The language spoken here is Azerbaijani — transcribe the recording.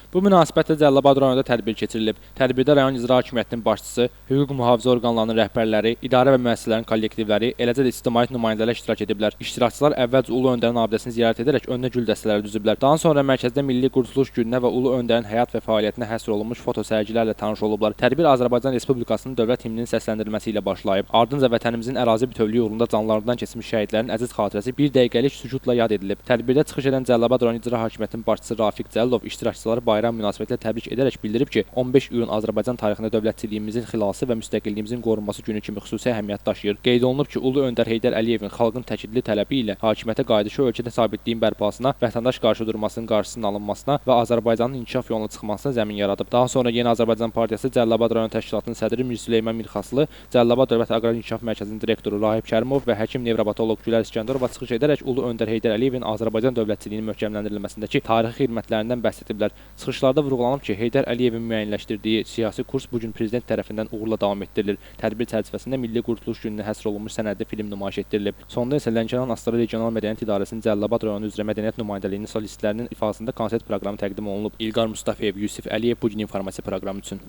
Bu münasibətlə Cəlilabad rayonunda tədbir keçirilib. Tədbirdə rayon icra hakimiyyətinin başçısı, hüquq mühafizə orqanlarının rəhbərləri, idarə və müəssisələrin kollektivləri, eləcə də ictimaiyyət nümayəndələri iştirak ediblər. İştirakçılar əvvəlcə Ulu Öndərin abidəsini ziyarət edərək önünə gül dəstələri düzüblər. Daha sonra mərkəzdə Milli Qurtuluş gününə və Ulu Öndərin həyat və fəaliyyətinə həsr olunmuş fotosərgilərlə tanış olublar. Tədbir Azərbaycan Respublikasının dövlət himninin səsləndirilməsi ilə başlayıb. Ardınca vətənimizin ərazi bütövlüyü uğrunda canlarından keçmiş şəhidlərin əziz xatirəsi bir dəqiqəlik sükutla yad edilib. Tədbirdə çıxış edən Cəlilabad rayon icra hakimiyyətinin başçısı Rafiq Cəlilov iştirakçıları bayram münasibətilə təbrik edərək bildirib ki, 15 iyun Azərbaycan tarixində dövlətçiliyimizin xilası və müstəqilliyimizin qorunması günü kimi xüsusi əhəmiyyət daşıyır. Qeyd olunub ki, Ulu Öndər Heydər Əliyevin xalqın təkidli tələbi ilə hakimiyyətə qayıdışı ölkədə sabitliyin bərpasına, vətəndaş qarşıdurmasının qarşısının alınmasına və Azərbaycanın inkişaf yoluna çıxmasına zəmin yaradıb. Daha sonra Yeni Azərbaycan Partiyası Cəlilabad rayon təşkilatının sədri Mir Süleyman Mirxaslı, Cəlilabad Dövlət Aqrar İnkişaf Mərkəzinin direktoru Rahib Kərimov və həkim nevropatoloq Gülər İskəndərova çıxış edərək Ulu Öndər Heydər Əliyevin Azərbaycan dövlətçiliyinin möhkəmləndirilməsindəki tarixi xidmətlərindən bəhs ediblər. Çıxışlarda vurğulanıb ki, Heydər Əliyevin müəyyənləşdirdiyi siyasi kurs bu gün prezident tərəfindən uğurla davam etdirilir. Tədbir çərçivəsində Milli Qurtuluş gününə həsr olunmuş sənədli film nümayiş etdirilib. Sonda isə Lənkəran Astara Regional Mədəniyyət İdarəsinin Cəlilabad rayonu üzrə mədəniyyət nümayəndəliyinin solistlərinin ifasında konsert proqramı təqdim olunub. İlqar Mustafayev, Yusif Əliyev bu gün informasiya proqramı üçün.